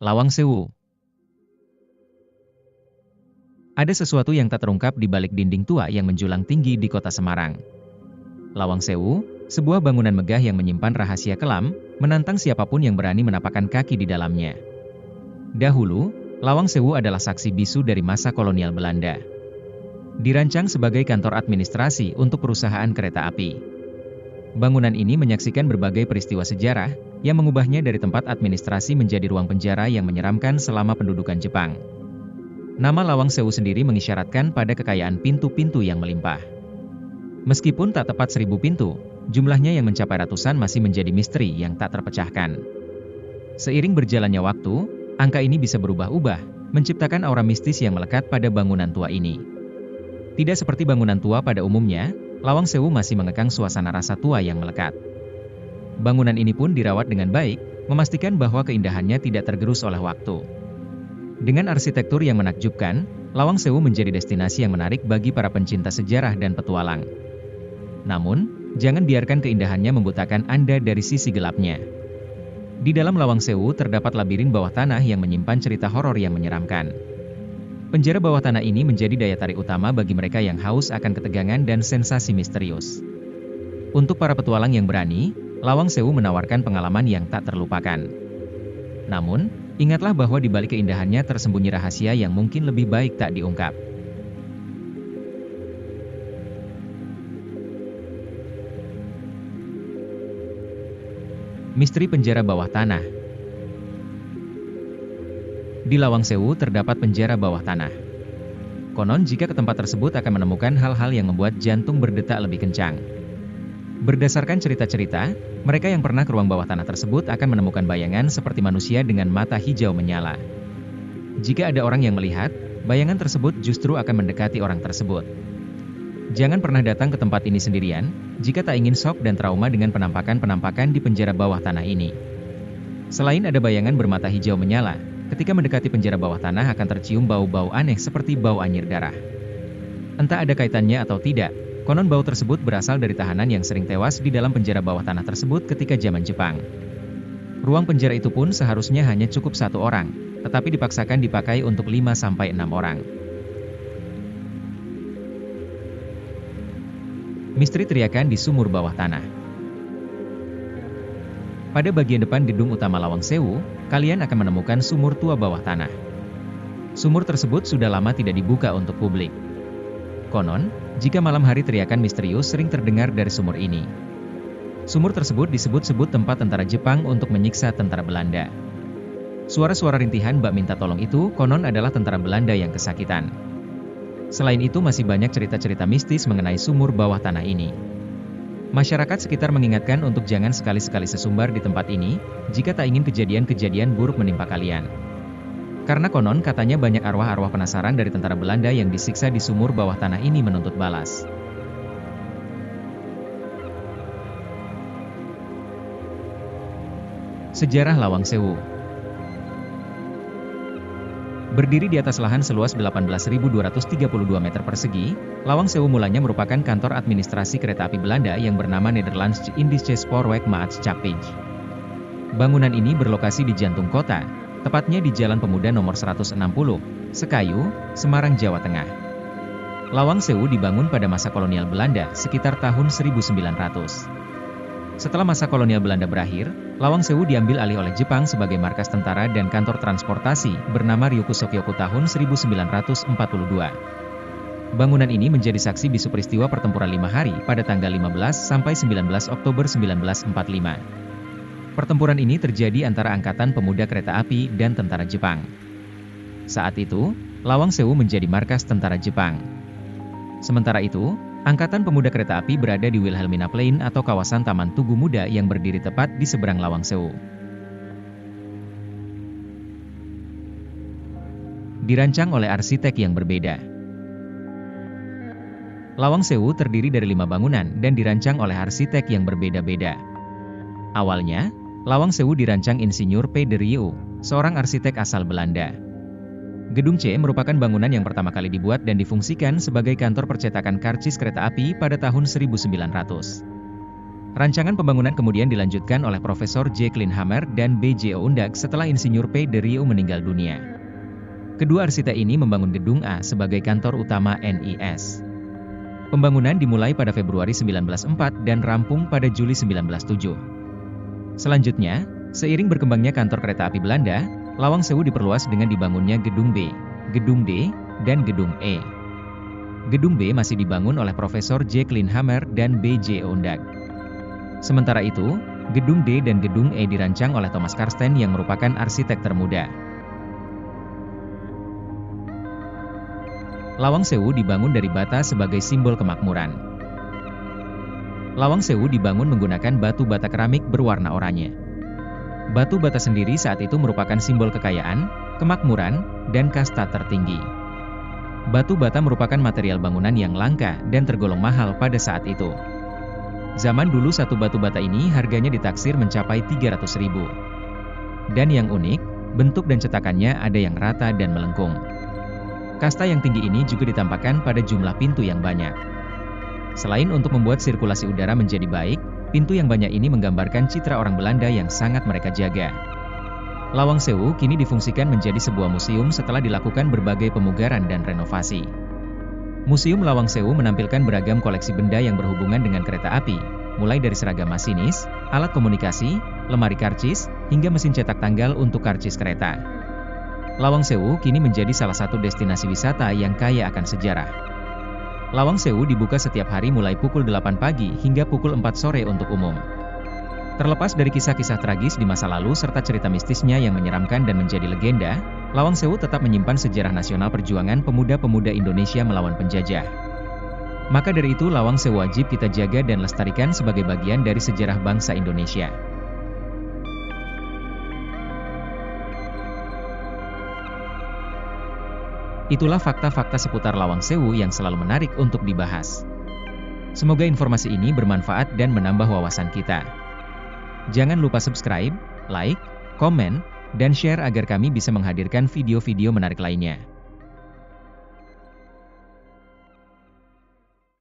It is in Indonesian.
Lawang Sewu. Ada sesuatu yang tak terungkap di balik dinding tua yang menjulang tinggi di kota Semarang. Lawang Sewu, sebuah bangunan megah yang menyimpan rahasia kelam, menantang siapapun yang berani menapakkan kaki di dalamnya. Dahulu, Lawang Sewu adalah saksi bisu dari masa kolonial Belanda. Dirancang sebagai kantor administrasi untuk perusahaan kereta api. Bangunan ini menyaksikan berbagai peristiwa sejarah, yang mengubahnya dari tempat administrasi menjadi ruang penjara yang menyeramkan selama pendudukan Jepang. Nama Lawang Sewu sendiri mengisyaratkan pada kekayaan pintu-pintu yang melimpah. Meskipun tak tepat 1000 pintu, jumlahnya yang mencapai ratusan masih menjadi misteri yang tak terpecahkan. Seiring berjalannya waktu, angka ini bisa berubah-ubah, menciptakan aura mistis yang melekat pada bangunan tua ini. Tidak seperti bangunan tua pada umumnya, Lawang Sewu masih mengekang suasana rasa tua yang melekat. Bangunan ini pun dirawat dengan baik, memastikan bahwa keindahannya tidak tergerus oleh waktu. Dengan arsitektur yang menakjubkan, Lawang Sewu menjadi destinasi yang menarik bagi para pencinta sejarah dan petualang. Namun, jangan biarkan keindahannya membutakan Anda dari sisi gelapnya. Di dalam Lawang Sewu terdapat labirin bawah tanah yang menyimpan cerita horor yang menyeramkan. Penjara bawah tanah ini menjadi daya tarik utama bagi mereka yang haus akan ketegangan dan sensasi misterius. Untuk para petualang yang berani, Lawang Sewu menawarkan pengalaman yang tak terlupakan. Namun, ingatlah bahwa di balik keindahannya tersembunyi rahasia yang mungkin lebih baik tak diungkap. Misteri penjara bawah tanah. Di Lawang Sewu terdapat penjara bawah tanah. Konon jika ke tempat tersebut akan menemukan hal-hal yang membuat jantung berdetak lebih kencang. Berdasarkan cerita-cerita, mereka yang pernah ke ruang bawah tanah tersebut akan menemukan bayangan seperti manusia dengan mata hijau menyala. Jika ada orang yang melihat, bayangan tersebut justru akan mendekati orang tersebut. Jangan pernah datang ke tempat ini sendirian, jika tak ingin shock dan trauma dengan penampakan-penampakan di penjara bawah tanah ini. Selain ada bayangan bermata hijau menyala, ketika mendekati penjara bawah tanah akan tercium bau-bau aneh seperti bau anyir darah. Entah ada kaitannya atau tidak, konon bau tersebut berasal dari tahanan yang sering tewas di dalam penjara bawah tanah tersebut ketika zaman Jepang. Ruang penjara itu pun seharusnya hanya cukup 1 orang, tetapi dipaksakan dipakai untuk 5-6 orang. Misteri teriakan di sumur bawah tanah. Pada bagian depan gedung utama Lawang Sewu, kalian akan menemukan sumur tua bawah tanah. Sumur tersebut sudah lama tidak dibuka untuk publik. Konon, jika malam hari teriakan misterius sering terdengar dari sumur ini. Sumur tersebut disebut-sebut tempat tentara Jepang untuk menyiksa tentara Belanda. Suara-suara rintihan bak minta tolong itu konon adalah tentara Belanda yang kesakitan. Selain itu masih banyak cerita-cerita mistis mengenai sumur bawah tanah ini. Masyarakat sekitar mengingatkan untuk jangan sekali-sekali sesumbar di tempat ini, jika tak ingin kejadian-kejadian buruk menimpa kalian. Karena konon katanya banyak arwah-arwah penasaran dari tentara Belanda yang disiksa di sumur bawah tanah ini menuntut balas. Sejarah Lawang Sewu. Berdiri di atas lahan seluas 18.232 meter persegi, Lawang Sewu mulanya merupakan kantor administrasi kereta api Belanda yang bernama Nederlands Indische Spoorweg Maatschappij. Bangunan ini berlokasi di jantung kota, tepatnya di Jalan Pemuda nomor 160, Sekayu, Semarang, Jawa Tengah. Lawang Sewu dibangun pada masa kolonial Belanda sekitar tahun 1900. Setelah masa kolonial Belanda berakhir, Lawang Sewu diambil alih oleh Jepang sebagai markas tentara dan kantor transportasi bernama Ryokusokyoku tahun 1942. Bangunan ini menjadi saksi bisu peristiwa pertempuran 5 hari pada tanggal 15–19 Oktober 1945. Pertempuran ini terjadi antara Angkatan Pemuda Kereta Api dan tentara Jepang. Saat itu, Lawang Sewu menjadi markas tentara Jepang. Sementara itu, Angkatan Pemuda Kereta Api berada di Wilhelmina Plain atau kawasan Taman Tugu Muda yang berdiri tepat di seberang Lawang Sewu. Dirancang oleh arsitek yang berbeda. Lawang Sewu terdiri dari 5 bangunan dan dirancang oleh arsitek yang berbeda-beda. Awalnya, Lawang Sewu dirancang Insinyur P. de Rieu, seorang arsitek asal Belanda. Gedung C merupakan bangunan yang pertama kali dibuat dan difungsikan sebagai kantor percetakan karcis kereta api pada tahun 1900. Rancangan pembangunan kemudian dilanjutkan oleh Profesor J. Kleinhammer dan B. J. Undag setelah Insinyur P. de Rieu meninggal dunia. Kedua arsitek ini membangun Gedung A sebagai kantor utama NIS. Pembangunan dimulai pada Februari 1904 dan rampung pada Juli 1907. Selanjutnya, seiring berkembangnya kantor kereta api Belanda, Lawang Sewu diperluas dengan dibangunnya Gedung B, Gedung D, dan Gedung E. Gedung B masih dibangun oleh Profesor J. Kleinhammer dan B. J. Undag. Sementara itu, Gedung D dan Gedung E dirancang oleh Thomas Karsten yang merupakan arsitek termuda. Lawang Sewu dibangun dari bata sebagai simbol kemakmuran. Lawang Sewu dibangun menggunakan batu bata keramik berwarna oranye. Batu bata sendiri saat itu merupakan simbol kekayaan, kemakmuran, dan kasta tertinggi. Batu bata merupakan material bangunan yang langka dan tergolong mahal pada saat itu. Zaman dulu satu batu bata ini harganya ditaksir mencapai 300.000. Dan yang unik, bentuk dan cetakannya ada yang rata dan melengkung. Kasta yang tinggi ini juga ditampakkan pada jumlah pintu yang banyak. Selain untuk membuat sirkulasi udara menjadi baik, pintu yang banyak ini menggambarkan citra orang Belanda yang sangat mereka jaga. Lawang Sewu kini difungsikan menjadi sebuah museum setelah dilakukan berbagai pemugaran dan renovasi. Museum Lawang Sewu menampilkan beragam koleksi benda yang berhubungan dengan kereta api, mulai dari seragam masinis, alat komunikasi, lemari karcis, hingga mesin cetak tanggal untuk karcis kereta. Lawang Sewu kini menjadi salah satu destinasi wisata yang kaya akan sejarah. Lawang Sewu dibuka setiap hari mulai pukul 8 pagi hingga pukul 4 sore untuk umum. Terlepas dari kisah-kisah tragis di masa lalu serta cerita mistisnya yang menyeramkan dan menjadi legenda, Lawang Sewu tetap menyimpan sejarah nasional perjuangan pemuda-pemuda Indonesia melawan penjajah. Maka dari itu Lawang Sewu wajib kita jaga dan lestarikan sebagai bagian dari sejarah bangsa Indonesia. Itulah fakta-fakta seputar Lawang Sewu yang selalu menarik untuk dibahas. Semoga informasi ini bermanfaat dan menambah wawasan kita. Jangan lupa subscribe, like, komen, dan share agar kami bisa menghadirkan video-video menarik lainnya.